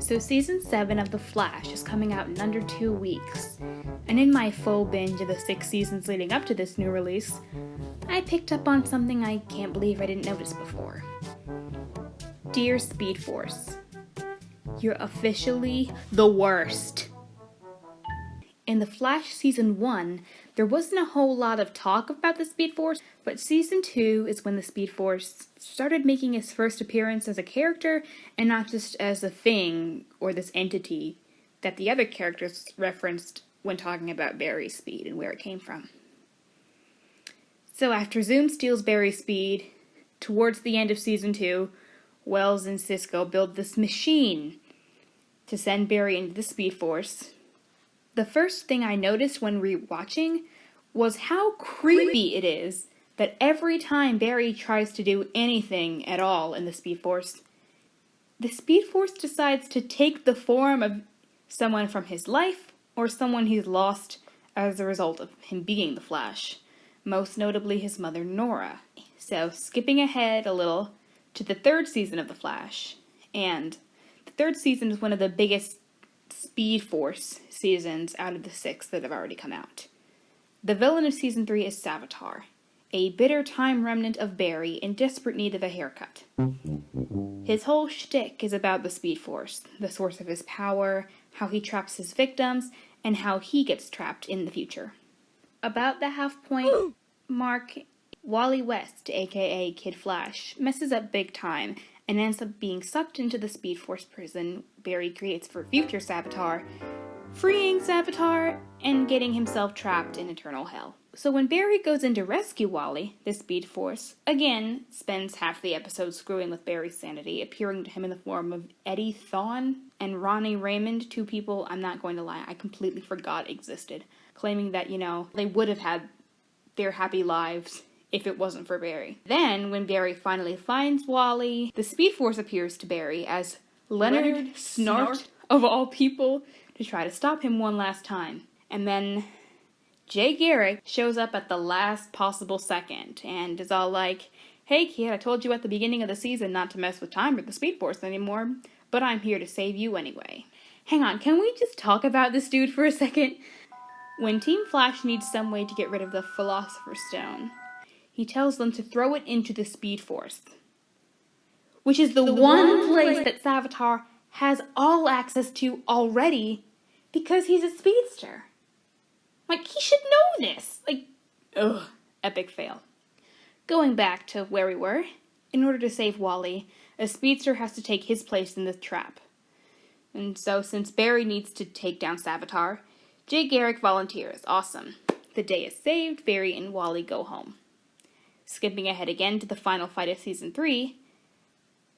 So season 7 of The Flash is coming out in under 2 weeks, and in my full binge of the 6 seasons leading up to this new release, I picked up on something I can't believe I didn't notice before. Dear Speed Force, you're officially the worst. In The Flash Season 1, there wasn't a whole lot of talk about the Speed Force, but Season 2 is when the Speed Force started making its first appearance as a character and not just as a thing or this entity that the other characters referenced when talking about Barry's speed and where it came from. So after Zoom steals Barry's speed, towards the end of Season 2, Wells and Cisco build this machine to send Barry into the Speed Force. The first thing I noticed when rewatching was how creepy it is that every time Barry tries to do anything at all in the Speed Force, the Speed Force decides to take the form of someone from his life or someone he's lost as a result of him being the Flash, most notably his mother Nora. So skipping ahead a little to the 3rd season of The Flash, and the 3rd season is one of the biggest Speed Force seasons out of the 6 that have already come out. The villain of Season 3 is Savitar, a bitter time remnant of Barry in desperate need of a haircut. His whole shtick is about the Speed Force, the source of his power, how he traps his victims, and how he gets trapped in the future. About the half-point mark, Wally West, aka Kid Flash, messes up big time and ends up being sucked into the Speed Force prison Barry creates for future Savitar, freeing Savitar and getting himself trapped in eternal hell. So when Barry goes in to rescue Wally, the Speed Force, again, spends half the episode screwing with Barry's sanity, appearing to him in the form of Eddie Thawne and Ronnie Raymond, 2 people, I'm not going to lie, I completely forgot existed, claiming that, they would have had their happy lives if it wasn't for Barry. Then, when Barry finally finds Wally, the Speed Force appears to Barry as Leonard Snart, of all people, to try to stop him one last time. And then Jay Garrick shows up at the last possible second and is all like, hey kid, I told you at the beginning of the season not to mess with time or the Speed Force anymore, but I'm here to save you anyway. Hang on, can we just talk about this dude for a second? When Team Flash needs some way to get rid of the Philosopher's Stone, he tells them to throw it into the Speed Force, which is the one place that Savitar has all access to already because he's a speedster. He should know this. Epic fail. Going back to where we were, in order to save Wally, a speedster has to take his place in the trap. And so since Barry needs to take down Savitar, Jay Garrick volunteers. Awesome. The day is saved, Barry and Wally go home. Skipping ahead again to the final fight of Season 3,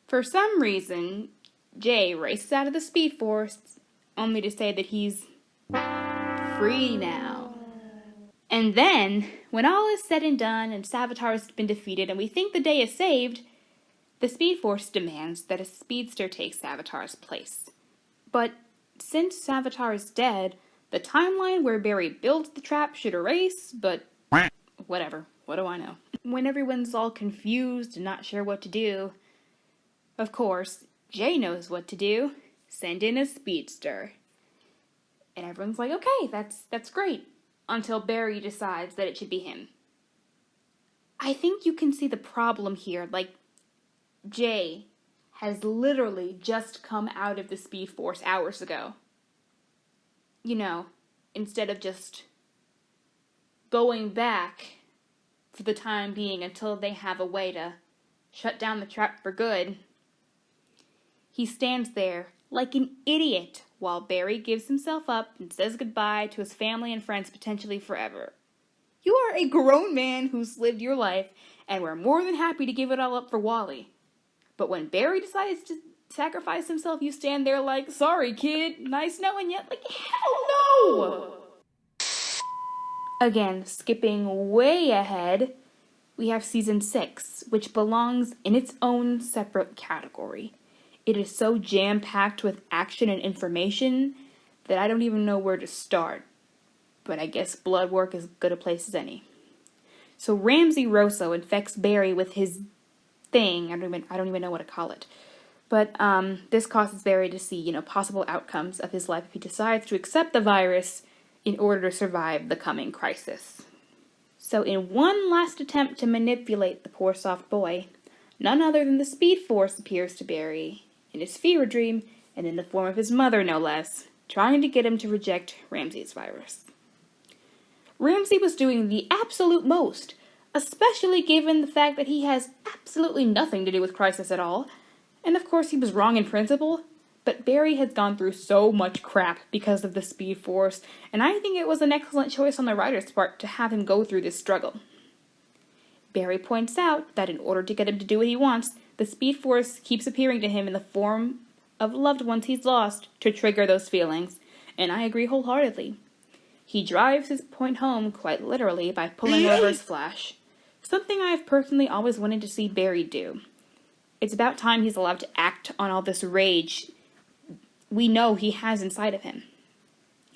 for some reason, Jay races out of the Speed Force, only to say that he's free now. And then, when all is said and done and Savitar has been defeated and we think the day is saved, the Speed Force demands that a speedster take Savitar's place. But since Savitar is dead, the timeline where Barry builds the trap should erase, but whatever, what do I know? When everyone's all confused and not sure what to do, of course, Jay knows what to do. Send in a speedster. And everyone's like, okay, that's great. Until Barry decides that it should be him. I think you can see the problem here. Jay has literally just come out of the Speed Force hours ago. Instead of just going back for the time being until they have a way to shut down the trap for good. He stands there like an idiot while Barry gives himself up and says goodbye to his family and friends potentially forever. You are a grown man who's lived your life, and we're more than happy to give it all up for Wally. But when Barry decides to sacrifice himself, you stand there like, sorry kid, nice knowing you. Hell no! Again, skipping way ahead, we have Season 6, which belongs in its own separate category. It is so jam-packed with action and information that I don't even know where to start. But I guess blood work is as good a place as any. So Ramsey Rosso infects Barry with his thing, I don't even know what to call it, But this causes Barry to see, possible outcomes of his life if he decides to accept the virus in order to survive the coming crisis. So in one last attempt to manipulate the poor soft boy, none other than the Speed Force appears to Barry in his fever dream, and in the form of his mother no less, trying to get him to reject Ramsey's virus. Ramsey was doing the absolute most, especially given the fact that he has absolutely nothing to do with Crisis at all, and of course he was wrong in principle, but Barry has gone through so much crap because of the Speed Force, and I think it was an excellent choice on the writer's part to have him go through this struggle. Barry points out that in order to get him to do what he wants, the Speed Force keeps appearing to him in the form of loved ones he's lost to trigger those feelings, and I agree wholeheartedly. He drives his point home quite literally by pulling over his Flash, something I've personally always wanted to see Barry do. It's about time he's allowed to act on all this rage we know he has inside of him.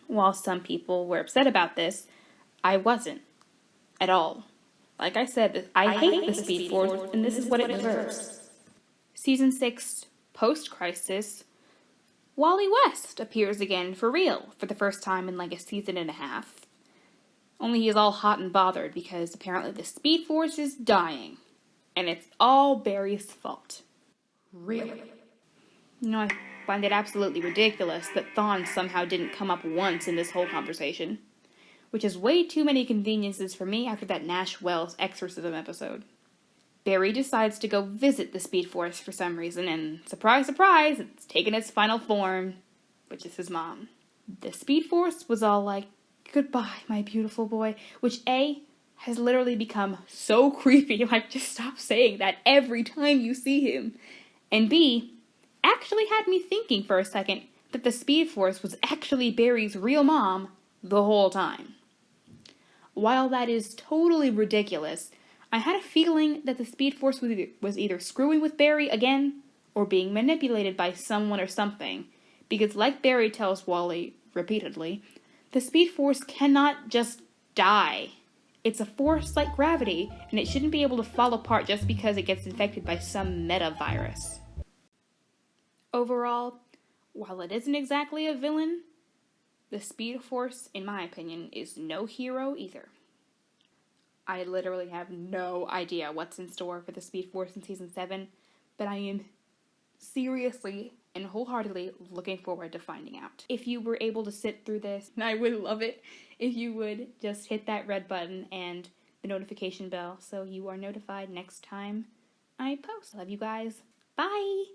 While some people were upset about this, I wasn't. At all. Like I said, I hate the Speed Force, and this is what it deserves. Season 6, Post-Crisis, Wally West appears again for real for the first time in like a season and a half. Only he's all hot and bothered because apparently the Speed Force is dying. And it's all Barry's fault. Really? I find it absolutely ridiculous that Thawne somehow didn't come up once in this whole conversation. Which is way too many conveniences for me after that Nash Wells exorcism episode. Barry decides to go visit the Speed Force for some reason, and surprise, surprise, it's taken its final form, which is his mom. The Speed Force was all like, "Goodbye, my beautiful boy," which A, has literally become so creepy, like just stop saying that every time you see him. And B, actually had me thinking for a second that the Speed Force was actually Barry's real mom the whole time. While that is totally ridiculous, I had a feeling that the Speed Force was either screwing with Barry again, or being manipulated by someone or something, because like Barry tells Wally repeatedly, the Speed Force cannot just die. It's a force like gravity, and it shouldn't be able to fall apart just because it gets infected by some meta-virus. Overall, while it isn't exactly a villain, the Speed Force, in my opinion, is no hero either. I literally have no idea what's in store for the Speed Force in Season 7, but I am seriously and wholeheartedly looking forward to finding out. If you were able to sit through this, I would love it if you would just hit that red button and the notification bell so you are notified next time I post. Love you guys. Bye!